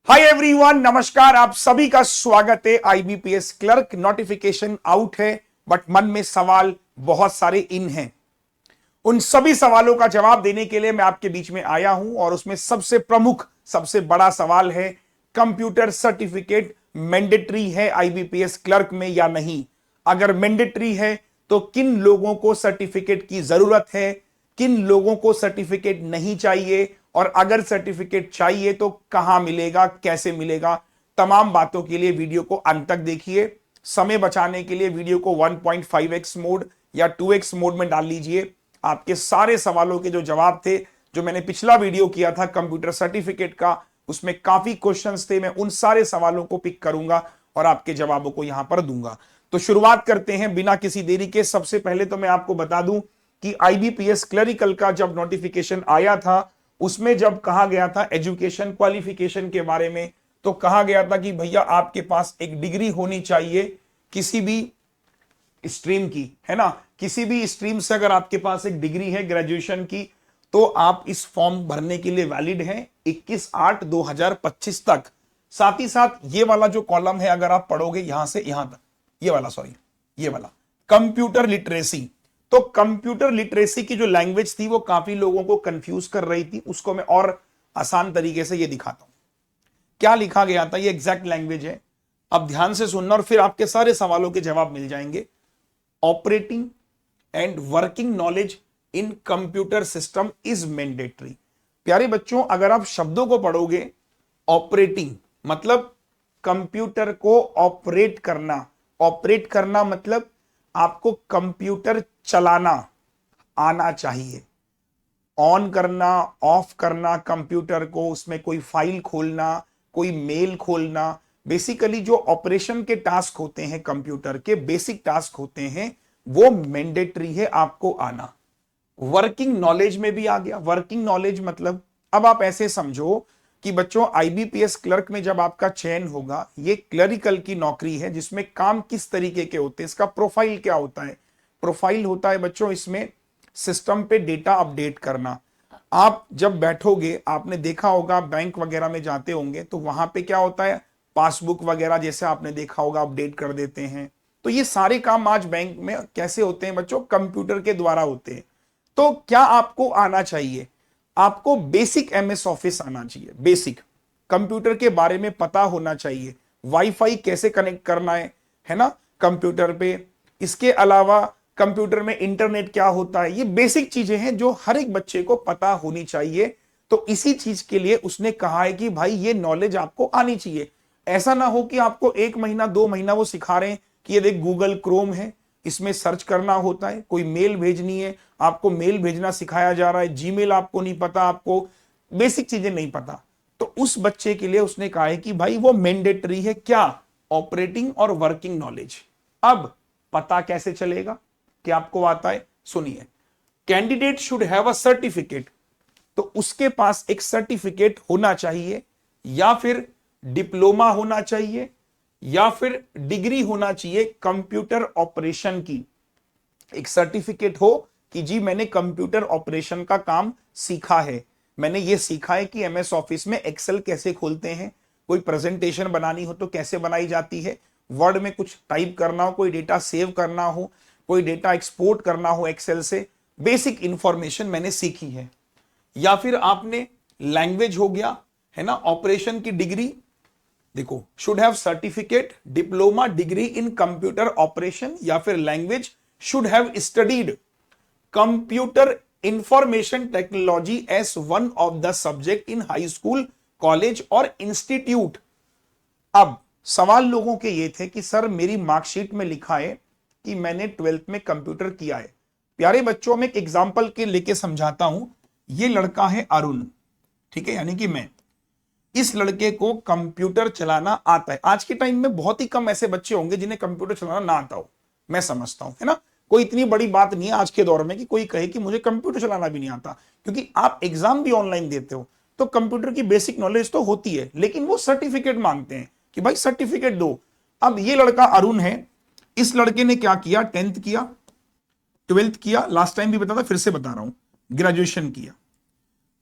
Hi everyone, नमस्कार। आप सभी का स्वागत है। आईबीपीएस क्लर्क नोटिफिकेशन आउट है, बट मन में सवाल बहुत सारे इन हैं। उन सभी सवालों का जवाब देने के लिए मैं आपके बीच में आया हूं और उसमें सबसे प्रमुख, सबसे बड़ा सवाल है, कंप्यूटर सर्टिफिकेट मैंडेटरी है आईबीपीएस क्लर्क में या नहीं? अगर मैंडेटरी है तो किन लोगों को सर्टिफिकेट की जरूरत है, किन लोगों को सर्टिफिकेट नहीं चाहिए, और अगर सर्टिफिकेट चाहिए तो कहां मिलेगा, कैसे मिलेगा? तमाम बातों के लिए वीडियो को अंत तक देखिए। समय बचाने के लिए वीडियो को 1.5x मोड या 2x मोड में डाल लीजिए। आपके सारे सवालों के जो जवाब थे, जो मैंने पिछला वीडियो किया था कंप्यूटर सर्टिफिकेट का, उसमें काफी क्वेश्चंस थे। मैं उन सारे सवालों को पिक करूंगा और आपके जवाबों को यहां पर दूंगा। तो शुरुआत करते हैं बिना किसी देरी के। सबसे पहले तो मैं आपको बता दूं कि आईबीपीएस क्लरिकल का जब नोटिफिकेशन आया था, उसमें जब कहा गया था एजुकेशन क्वालिफिकेशन के बारे में, तो कहा गया था कि भैया आपके पास एक डिग्री होनी चाहिए किसी भी स्ट्रीम की, है ना। किसी भी स्ट्रीम से अगर आपके पास एक डिग्री है ग्रेजुएशन की, तो आप इस फॉर्म भरने के लिए वैलिड हैं 21/8/2025 तक। साथ ही साथ ये वाला जो कॉलम है, अगर आप पढ़ोगे यहां से यहां तक, ये वाला कंप्यूटर लिटरेसी। तो कंप्यूटर लिटरेसी की जो लैंग्वेज थी वो काफी लोगों को कंफ्यूज कर रही थी। उसको मैं और आसान तरीके से ये दिखाता हूं। क्या लिखा गया था, ये एग्जैक्ट लैंग्वेज है। अब ध्यान से सुनना और फिर आपके सारे सवालों के जवाब मिल जाएंगे। Operating and working knowledge in computer system is mandatory. प्यारे बच्चों, अगर आप शब्दों को पढ़ोगे, ऑपरेटिंग मतलब कंप्यूटर को ऑपरेट करना मतलब आपको कंप्यूटर चलाना आना चाहिए। ऑन करना, ऑफ करना कंप्यूटर को, उसमें कोई फाइल खोलना, कोई मेल खोलना, बेसिकली जो ऑपरेशन के टास्क होते हैं, कंप्यूटर के बेसिक टास्क होते हैं, वो मैंडेटरी है आपको आना। वर्किंग नॉलेज में भी आ गया। वर्किंग नॉलेज मतलब, अब आप ऐसे समझो कि बच्चों आईबीपीएस क्लर्क में जब आपका चयन होगा, ये क्लरिकल की नौकरी है जिसमें काम किस तरीके के होते हैं, इसका प्रोफाइल क्या होता है? प्रोफाइल होता है बच्चों इसमें सिस्टम पे डेटा अपडेट करना। आप जब बैठोगे, आपने देखा होगा बैंक वगैरह में जाते होंगे, तो वहां पे क्या होता है, पासबुक वगैरह जैसे आपने देखा होगा अपडेट कर देते हैं। तो ये सारे काम आज बैंक में कैसे होते हैं बच्चों? कंप्यूटर के द्वारा होते हैं। तो क्या आपको आना चाहिए? आपको बेसिक एमएस ऑफिस आना चाहिए। बेसिक कंप्यूटर के बारे में पता होना चाहिए। वाईफाई कैसे कनेक्ट करना है ना, कंप्यूटर पे। इसके अलावा कंप्यूटर में इंटरनेट क्या होता है, ये बेसिक चीजें हैं जो हर एक बच्चे को पता होनी चाहिए। तो इसी चीज के लिए उसने कहा है कि भाई ये नॉलेज आपको आनी चाहिए। ऐसा ना हो कि आपको 1 महीना 2 महीना वो सिखा रहे हैं कि ये देख गूगल क्रोम है, इसमें सर्च करना होता है, कोई मेल भेजनी है, आपको मेल भेजना सिखाया जा रहा है, जीमेल आपको नहीं पता, आपको बेसिक चीजें नहीं पता। तो उस बच्चे के लिए उसने कहा है कि भाई वो मैंडेटरी है। क्या? ऑपरेटिंग और वर्किंग नॉलेज। अब पता कैसे चलेगा कि आपको आता है? सुनिए, candidate should have a certificate. तो उसके पास एक सर्टिफिकेट होना चाहिए, या फिर डिप्लोमा होना चाहिए, या फिर डिग्री होना चाहिए कंप्यूटर ऑपरेशन की। एक सर्टिफिकेट हो कि जी मैंने कंप्यूटर ऑपरेशन का काम सीखा है, मैंने ये सीखा है कि एमएस ऑफिस में एक्सेल कैसे खोलते हैं, कोई प्रेजेंटेशन बनानी हो तो कैसे बनाई जाती है, वर्ड में कुछ टाइप करना हो, कोई डेटा सेव करना हो, कोई डेटा एक्सपोर्ट करना हो एक्सेल से, बेसिक इंफॉर्मेशन मैंने सीखी है। या फिर आपने लैंग्वेज हो गया, है ना, ऑपरेशन की डिग्री। देखो, should have certificate, diploma, degree in computer operation, या फिर language should have studied computer information technology as one of the subject in high school, college और इंस्टीट्यूट। अब सवाल लोगों के ये थे कि सर मेरी मार्कशीट में लिखा है कि मैंने 12th में कंप्यूटर किया है। प्यारे बच्चों, में एक एग्जांपल के लेके समझाता हूं। ये लड़का है अरुण, ठीक है, यानी कि मैं। इस लड़के को कंप्यूटर चलाना आता है। आज के टाइम में बहुत ही कम ऐसे बच्चे होंगे जिन्हें कंप्यूटर चलाना ना आता हो, मैं समझता हूं, है ना। कोई इतनी बड़ी बात नहीं है आज के दौर में कि कोई कहे कि मुझे कंप्यूटर चलाना भी नहीं आता, क्योंकि आप एग्जाम भी ऑनलाइन देते हो तो कंप्यूटर की बेसिक नॉलेज तो होती है, लेकिन वो सर्टिफिकेट मांगते हैं कि भाई सर्टिफिकेट दो। अब ये लड़का अरुण है। इस लड़के ने क्या किया? 10th किया, 12th किया, लास्ट टाइम भी बता था, फिर से बता रहा हूं, ग्रेजुएशन किया।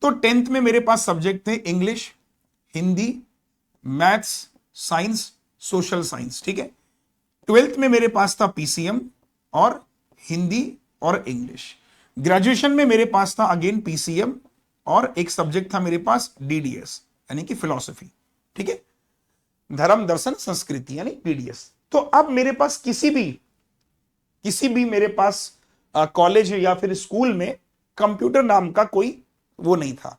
तो 10th में मेरे पास सब्जेक्ट थे English, Hindi, maths, science, social science, ठीक है। 12th में मेरे पास था पीसीएम और हिंदी और इंग्लिश। ग्रेजुएशन में मेरे पास था अगेन पीसीएम और एक सब्जेक्ट था मेरे पास डीडीएस यानी कि फिलॉसफी, ठीक है, धर्म दर्शन संस्कृति यानी डीडीएस। तो अब मेरे पास किसी भी मेरे पास कॉलेज या फिर स्कूल में कंप्यूटर नाम का कोई वो नहीं था।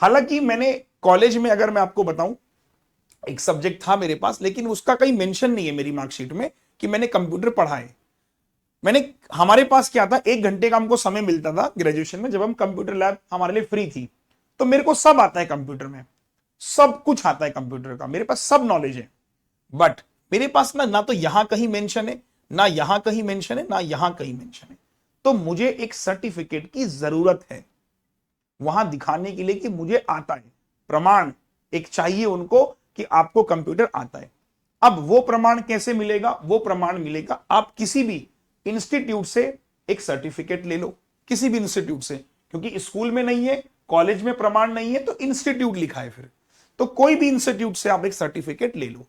हालांकि मैंने कॉलेज में, अगर मैं आपको बताऊं, एक सब्जेक्ट था मेरे पास, लेकिन उसका कहीं मेंशन नहीं है मेरी मार्कशीट में कि मैंने कंप्यूटर पढ़ा है। हमारे पास क्या था, 1 घंटे का हमको समय मिलता था ग्रेजुएशन में, जब हम कंप्यूटर लैब हमारे लिए फ्री थी। तो मेरे को सब आता है कंप्यूटर में, सब कुछ आता है कंप्यूटर का, मेरे पास सब नॉलेज है। बट मेरे पास ना तो यहां कहीं मेंशन है, ना यहां कहीं मेंशन है, ना यहां कहीं मेंशन है। तो मुझे एक सर्टिफिकेट की जरूरत है वहां दिखाने के लिए कि मुझे आता है, प्रमाण एक चाहिए उनको कि आपको कंप्यूटर आता है। अब वो प्रमाण कैसे मिलेगा? वो प्रमाण मिलेगा, आप किसी भी इंस्टीट्यूट से एक सर्टिफिकेट ले लो, किसी भी इंस्टीट्यूट से, क्योंकि स्कूल में नहीं है, कॉलेज में प्रमाण नहीं है, तो इंस्टीट्यूट लिखा है फिर, तो कोई भी इंस्टीट्यूट से आप एक सर्टिफिकेट ले लो।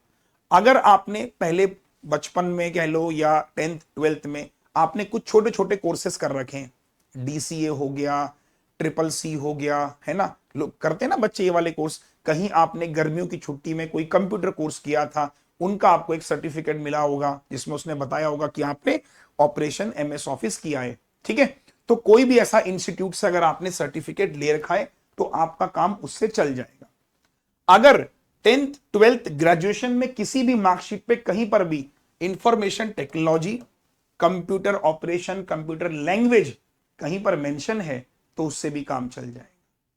अगर आपने पहले बचपन में कह लो या 10th 12th में आपने कुछ छोटे छोटे कोर्सेस कर रखे हैं, डीसीए हो गया, ट्रिपल सी हो गया, है ना, लोग करते हैं ना बच्चे ये वाले कोर्स, कहीं आपने गर्मियों की छुट्टी में कोई कंप्यूटर कोर्स किया था, उनका आपको एक सर्टिफिकेट मिला होगा जिसमें उसने बताया होगा कि आपने ऑपरेशन एमएस ऑफिस किया है, ठीक है। तो कोई भी ऐसा इंस्टीट्यूट से अगर आपने सर्टिफिकेट ले रखा है तो आपका काम उससे चल जाएगा। अगर 10th 12th ग्रेजुएशन में किसी भी मार्कशीट पे कहीं पर भी information technology, computer operation, computer language कहीं पर मेंशन है तो उससे भी काम चल जाएगा।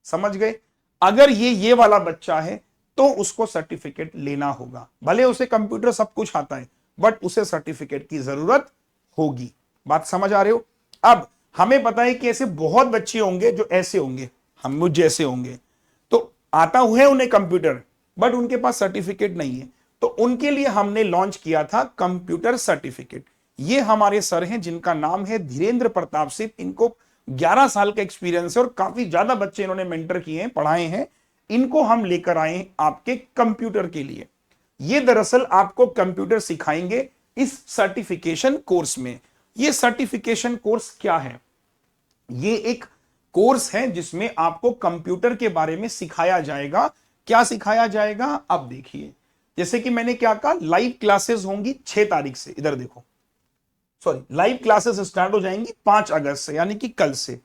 समझ गए? अगर ये वाला बच्चा है तो उसको सर्टिफिकेट लेना होगा, भले उसे कंप्यूटर सब कुछ आता है बट उसे सर्टिफिकेट की जरूरत होगी। बात समझ आ रहे हो? अब हमें पता है कि ऐसे बहुत बच्चे होंगे जो ऐसे होंगे, हम मुझ जैसे होंगे, तो आता हुआ है उन्हें कंप्यूटर बट उनके पास सर्टिफिकेट नहीं है, तो उनके लिए हमने लॉन्च किया था कंप्यूटर सर्टिफिकेट। ये हमारे सर हैं जिनका नाम है धीरेन्द्र प्रताप सिंह, इनको 11 साल का एक्सपीरियंस है और काफी ज्यादा बच्चे इन्होंने मेंटर किए हैं, पढ़ाए हैं। इनको हम लेकर आए हैं आपके कंप्यूटर के लिए। ये दरअसल आपको कंप्यूटर सिखाएंगे इस सर्टिफिकेशन कोर्स में। ये सर्टिफिकेशन कोर्स क्या है? ये एक कोर्स है जिसमें आपको कंप्यूटर के बारे में सिखाया जाएगा। क्या सिखाया जाएगा? अब देखिए, जैसे कि मैंने क्या कहा, लाइव क्लासेस होंगी 6 तारीख से, इधर देखो, सॉरी, लाइव क्लासेस स्टार्ट हो जाएंगी 5 अगस्त से यानी कि कल से,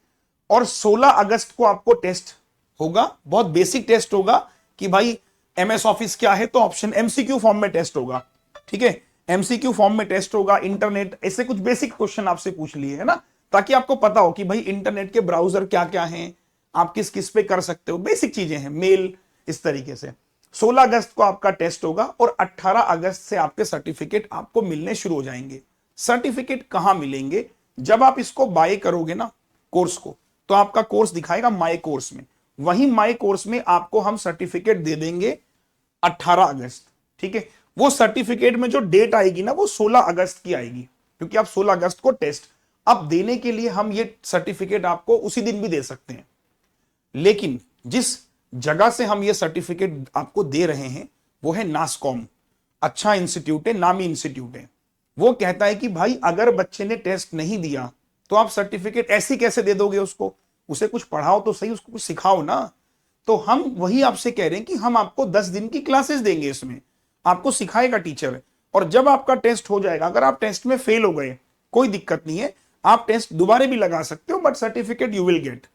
और 16 अगस्त को आपको टेस्ट होगा, बहुत बेसिक टेस्ट होगा कि भाई एमएस ऑफिस क्या है, तो ऑप्शन एमसीक्यू फॉर्म में टेस्ट होगा, ठीक है, एमसीक्यू फॉर्म में टेस्ट होगा। इंटरनेट, ऐसे कुछ बेसिक क्वेश्चन आपसे पूछ लिए, है ना, ताकि आपको पता हो कि भाई इंटरनेट के ब्राउजर क्या क्या हैं, आप किस किस पे कर सकते हो, बेसिक चीजें हैं, मेल, इस तरीके से। 16 अगस्त को आपका टेस्ट होगा और 18 अगस्त से आपके सर्टिफिकेट आपको मिलने शुरू हो जाएंगे। सर्टिफिकेट कहां मिलेंगे? जब आप इसको बाय करोगे ना कोर्स को, तो आपका कोर्स दिखाएगा माय कोर्स में, वहीं माय कोर्स में आपको हम सर्टिफिकेट दे देंगे 18 अगस्त, ठीक है। वो सर्टिफिकेट में जो डेट आएगी ना वो 16 अगस्त की आएगी, क्योंकि आप 16 अगस्त को टेस्ट, अब देने के लिए हम ये सर्टिफिकेट आपको उसी दिन भी दे सकते हैं। लेकिन जिस जगह से हम ये सर्टिफिकेट आपको दे रहे हैं वो है नासकॉम, अच्छा इंस्टीट्यूट है, नामी इंस्टीट्यूट है। वो कहता है कि भाई अगर बच्चे ने टेस्ट नहीं दिया तो आप सर्टिफिकेट ऐसे कैसे दे दोगे उसको, उसे कुछ पढ़ाओ तो सही, उसको कुछ सिखाओ ना। तो हम वही आपसे कह रहे हैं कि हम आपको 10 दिन की क्लासेस देंगे, इसमें आपको सिखाएगा टीचर, और जब आपका टेस्ट हो जाएगा, अगर आप टेस्ट में फेल हो गए कोई दिक्कत नहीं है, आप टेस्ट दोबारा भी लगा सकते हो, but certificate you will get.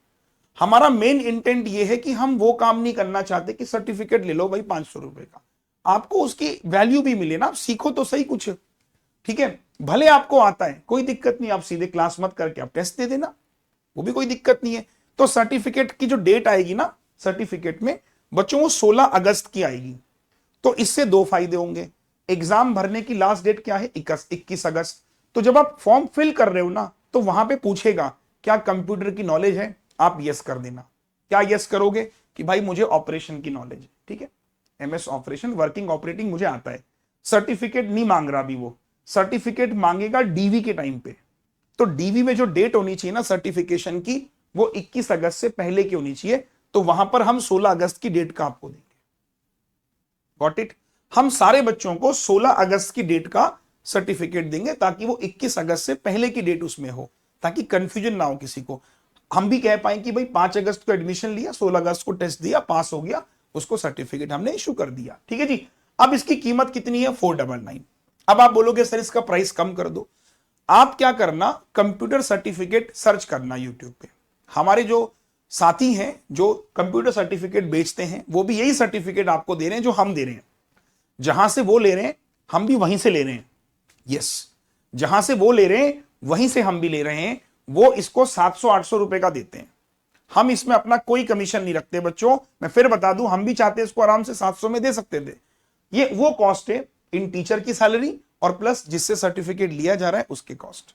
हमारा मेन इंटेंट ये है कि हम वो काम नहीं करना चाहते कि सर्टिफिकेट ले लो भाई 500 रुपए का, आपको उसकी वैल्यू भी मिले ना, आप सीखो तो सही कुछ, ठीक है। भले आपको आता है कोई दिक्कत नहीं, आप सीधे क्लास मत करके आप टेस्ट दे देना, वो भी कोई दिक्कत नहीं है। तो सर्टिफिकेट की जो डेट आएगी ना सर्टिफिकेट में बच्चों वो 16 अगस्त की आएगी। तो इससे 2 फायदे होंगे। एग्जाम भरने की लास्ट डेट क्या है? 21 अगस्त। तो जब आप फॉर्म फिल कर रहे हो ना तो वहां पे पूछेगा क्या कंप्यूटर की नॉलेज है, आप यस कर देना। क्या यस करोगे? कि भाई मुझे ऑपरेशन की नॉलेज है, ठीक है, एमएस ऑपरेशन, वर्किंग ऑपरेटिंग मुझे आता है। सर्टिफिकेट नहीं मांग रहा अभी, वो सर्टिफिकेट मांगेगा डीवी के टाइम पे। तो डीवी में जो डेट होनी चाहिए ना सर्टिफिकेशन की, वो 21 अगस्त से पहले की होनी चाहिए, तो वहां पर हम 16 अगस्त की डेट का आपको देंगे। Got it. हम सारे बच्चों को 16 अगस्त की डेट का सर्टिफिकेट देंगे ताकि वो 21 अगस्त से पहले की डेट उसमें हो, ताकि कंफ्यूजन ना हो किसी को। हम भी कह पाए कि भाई 5 अगस्त को एडमिशन लिया, 16 अगस्त को टेस्ट दिया, पास हो गया, उसको सर्टिफिकेट हमने इशू कर दिया। ठीक है जी। अब इसकी कीमत कितनी है? 499। अब आप बोलोगे सर इसका प्राइस कम कर दो। आप क्या करना, कंप्यूटर सर्टिफिकेट सर्च करना यूट्यूब पे। हमारे जो साथी हैं जो कंप्यूटर सर्टिफिकेट बेचते हैं, वो भी यही सर्टिफिकेट आपको दे रहे हैं जो हम दे रहे हैं। जहां से वो ले रहे हैं हम भी वहीं से ले रहे हैं। यस, जहां से वो ले रहे हैं वहीं से हम भी ले रहे हैं। वो इसको 700-800 रुपए का देते हैं। हम इसमें अपना कोई कमीशन नहीं रखते बच्चों। मैं फिर बता दूं, हम भी चाहते इसको आराम से 700 में दे सकते थे। ये वो कॉस्ट है इन टीचर की सैलरी और प्लस जिससे सर्टिफिकेट लिया जा रहा है उसके कॉस्ट।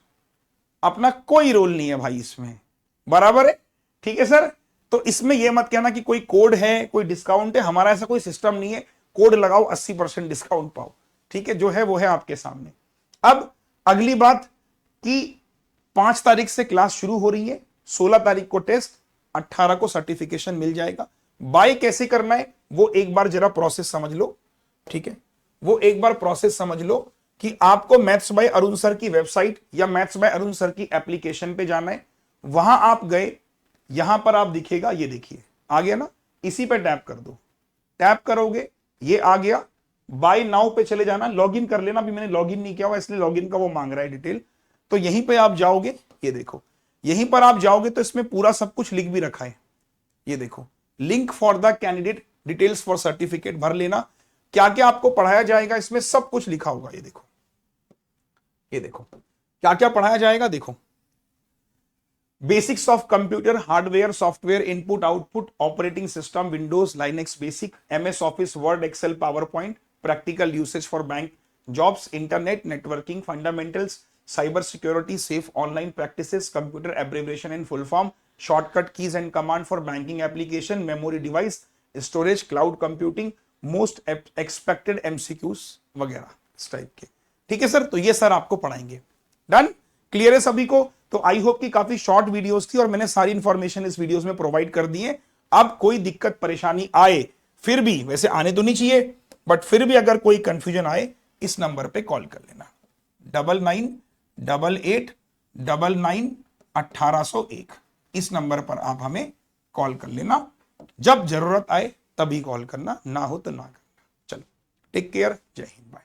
अपना कोई रोल नहीं है भाई इसमें, बराबर है? ठीक है सर। तो इसमें यह मत कहना कि कोई कोड है, कोई डिस्काउंट है। हमारा ऐसा कोई सिस्टम नहीं है, कोड लगाओ 80% डिस्काउंट पाओ। ठीक है, जो है वो है आपके सामने। अब अगली बात कि 5 तारीख से क्लास शुरू हो रही है, 16 तारीख को टेस्ट, 18 को सर्टिफिकेशन मिल जाएगा। बाय कैसे करना है वो एक बार जरा प्रोसेस समझ लो। ठीक है, वो एक बार प्रोसेस समझ लो कि आपको मैथ्स बाय अरुण सर की वेबसाइट या मैथ्स बाय अरुण सर की एप्लीकेशन पे जाना है। वहां आप गए, यहां पर आप दिखेगा, ये देखिए आ गया ना, इसी पे टैप कर दो। टैप करोगे ये आ गया। बाय नाउ पे चले जाना, लॉगिन कर लेना। अभी मैंने लॉगिन नहीं किया हुआ इसलिए लॉगिन का वो मांग रहा है डिटेल। तो यहीं पे आप जाओगे, ये देखो यहीं पर आप जाओगे तो इसमें पूरा सब कुछ लिख भी रखा है। ये देखो, link for the candidate details for certificate भर लेना। क्या क्या आपको पढ़ाया जाएगा इसमें सब कुछ लिखा होगा। ये देखो, ये देखो क्या क्या पढ़ाया जाएगा। देखो, basics of computer hardware software input output operating system Windows Linux basic MS Office Word Excel PowerPoint practical usage for bank jobs internet networking fundamentals cyber security safe online practices computer abbreviation in full form shortcut keys and command for banking application memory device storage cloud computing most expected MCQs वगैरह इस type के। ठीक है sir, तो ये sir आपको पढ़ाएंगे। Done, clear है सभी को? तो आई होप कि काफी शॉर्ट वीडियोस थी और मैंने सारी इंफॉर्मेशन इस वीडियोस में प्रोवाइड कर दी है। अब कोई दिक्कत परेशानी आए, फिर भी, वैसे आने तो नहीं चाहिए, बट फिर भी अगर कोई कंफ्यूजन आए इस नंबर पे कॉल कर लेना, 9988991801। इस नंबर पर आप हमें कॉल कर लेना। जब जरूरत आए तभी कॉल करना, ना हो तो ना करना। चलो, टेक केयर, जय हिंद, बाय।